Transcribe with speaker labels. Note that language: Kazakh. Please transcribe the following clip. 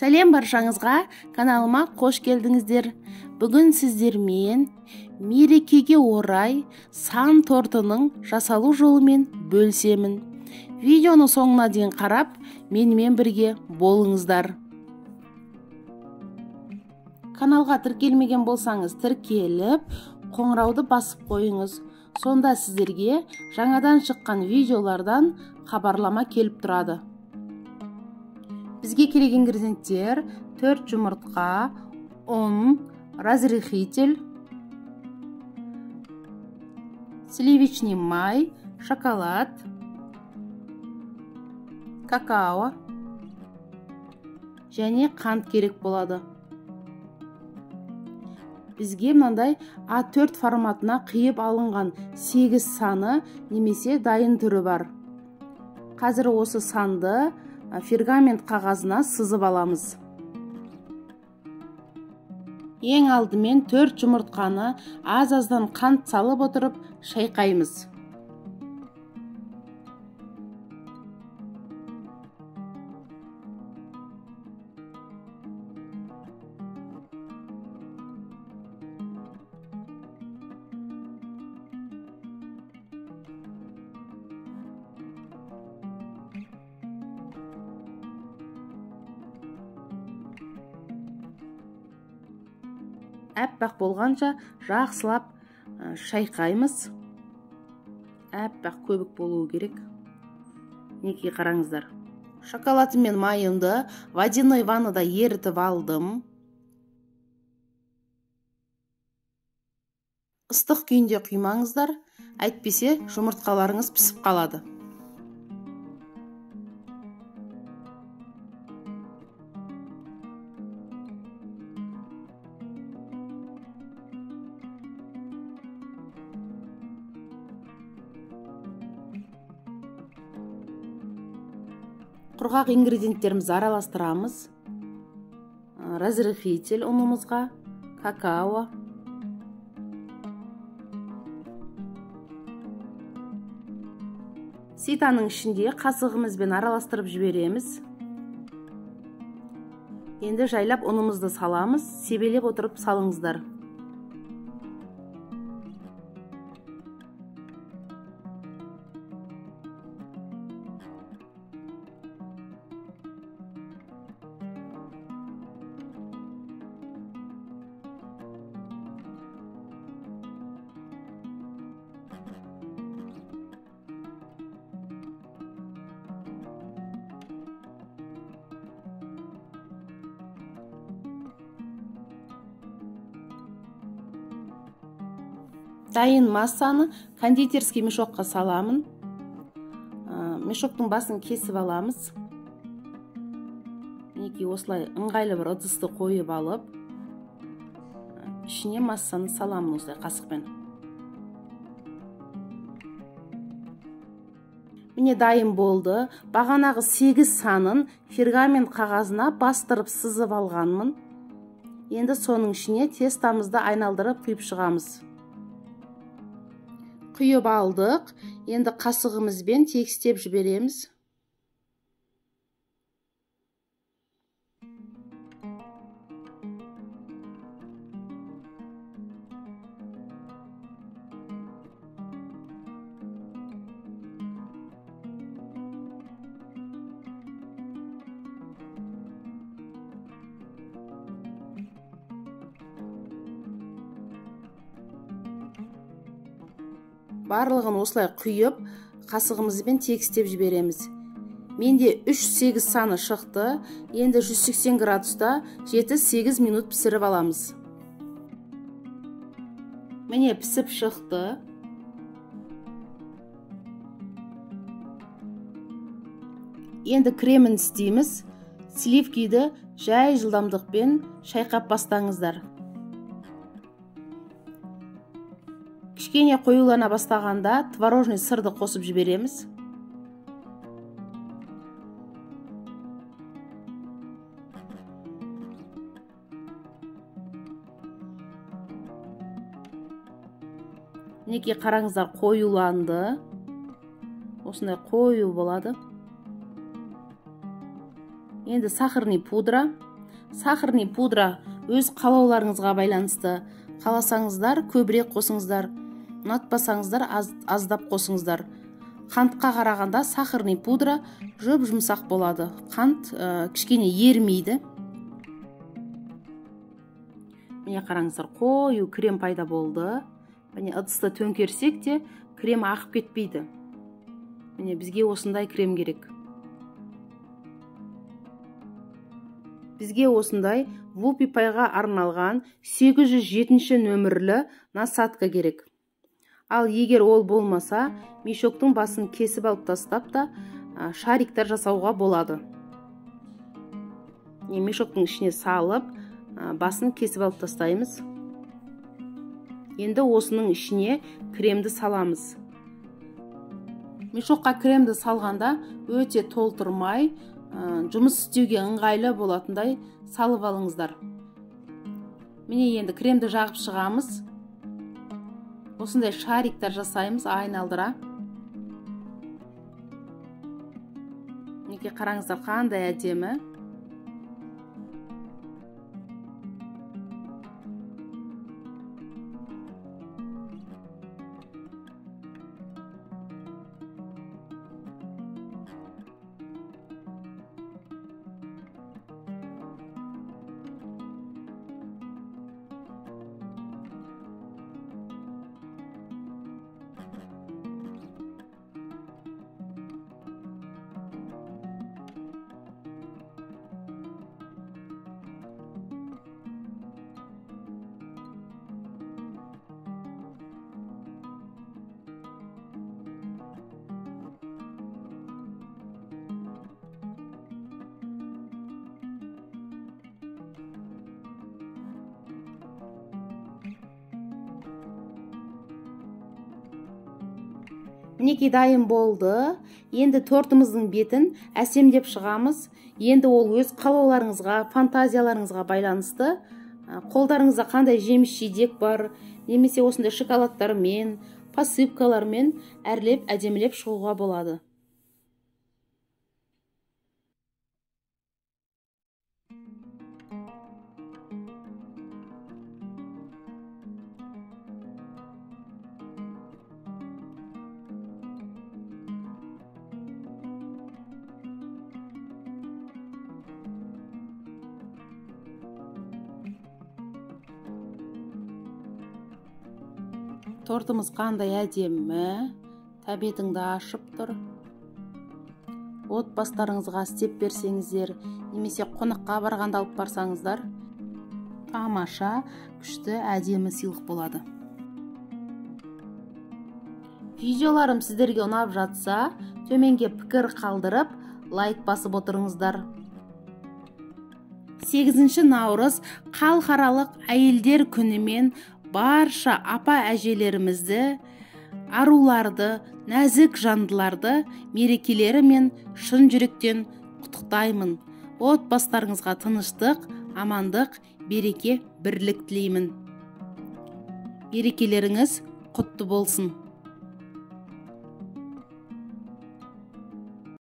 Speaker 1: Сәлем баршаңызға, каналыма қош келдіңіздер. Бүгін сіздермен мерекеге орай сан тортының жасалу жолымен бөлісемін. Видеоны соңына дейін қарап, менімен бірге болыңыздар. Каналға тіркелмеген болсаңыз, тіркеліп, қоңырауды басып қойыңыз. Сонда сіздерге жаңадан шыққан видеолардан хабарлама келіп тұрады. Бізге керек ингредиенттер: 4 жұмыртқа, ұн, разрыхитель, сливочный май, шоколад, какао және қант керек болады. Бізге мынандай А4 форматына қиып алынған 8 саны немесе дайын түрі бар. Қазір осы санды пергамент қағазына сызып аламыз. Ең алдымен 4 жұмыртқаны аз-аздан қант салып отырып шайқаймыз. Әппақ болғанша жақсылап шайқаймыз. Әппақ көбік болуы керек. Неке қараңыздар. Шоколадым мен майымды водяной ваннада ерітіп алдым. Ыстық күйінде құймаңыздар, әйтпесе жұмыртқаларыңыз пісіп қалады. Құрғақ ингредиенттерімізді араластырамыз. Разрыхитель ұнымызға, какао, ситаның ішінде қасығымызбен араластырып жібереміз. Енді жайлап ұнымызды саламыз, себелеп отырып салыңыздар. Дайын массаны кондитерский мешокқа саламын. Мешоктың басын кесіп аламыз. Неке осылай ыңғайлы бір ыдысты қойып алып, ішіне массаны саламын осылай қасықпен. Міне дайын болды. Бағанағы 8 санын пергамент қағазына бастырып сызып алғанмын. Енді соның ішіне тестамызды айналдырып құйып шығамыз. Құйып алдық. Енді қасығымызбен тегістеп жібереміз. Барлығын осылай құйып, қасығымызбен тегістеп жібереміз. Менде 3-8 саны шықты. Енді 180 градуста 7-8 минут пісіріп аламыз. Міне пісіп шықты. Енді кремін істейміз. Сливкиді жай жылдамдықпен шайқап бастаңыздар. Кішкене қоюлана бастағанда творожный сырды қосып жібереміз. Неке қараңыздар, қоюланды. Осындай қою болады. Енді сахарный пудра Сахарный пудра өз қалауларыңызға байланысты. Қаласаңыздар көбірек қосыңыздар, ұнатпасаңыздар аздап қосыңыздар. Қантқа қарағанда сахарный пудра жұмсақ болады. Қант кішкене ерімейді. Міне қараңыздар, қою крем пайда болды. Міне ыдысты төңкерсек те крем ақып кетпейді. Міне бізге осындай крем керек. Бізге осындай вупипайға арналған 807 нөмірлі насадка керек. Ал егер ол болмаса, мешоктың басын кесіп алып тастап та шариктер жасауға болады. Мешоктың ішіне салып, басын кесіп алып тастаймыз. Енді осының ішіне кремді саламыз. Мешокқа кремді салғанда өте толтырмай, жұмыс істеуге ыңғайлы болатындай салып алыңыздар. Міне енді кремді жағып шығамыз. Осындай шариктер жасаймыз айналдыра. Неге қараңыздар, қандай әдемі. Мінекей дайын болды. Енді тортымыздың бетін әсемдеп шығамыз. Енді ол өз қалауларыңызға, фантазияларыңызға байланысты. Қолдарыңызда қандай жеміс-жидек бар, немесе осындай шоколадтармен, посыпкалармен әрлеп, әдемілеп шығуға болады. Тортымыз қандай әдемі, тәбетіңді ашып тұр. Отбасыларыңызға істеп берсеңіздер, немесе қонаққа барғанда алып барсаңыздар, тамаша, күшті, әдемі сыйлық болады. Видеоларым сіздерге ұнап жатса, төменге пікір қалдырып, лайк басып отырыңыздар. 8 наурыз халықаралық әйелдер күнімен барша апа әжелерімізді, аруларды, нәзік жандыларды мерекелерімен шын жүректен құттықтаймын. Отбасыларыңызға тыныштық, амандық, береке, бірлік тілеймін. Мерекелеріңіз құтты болсын.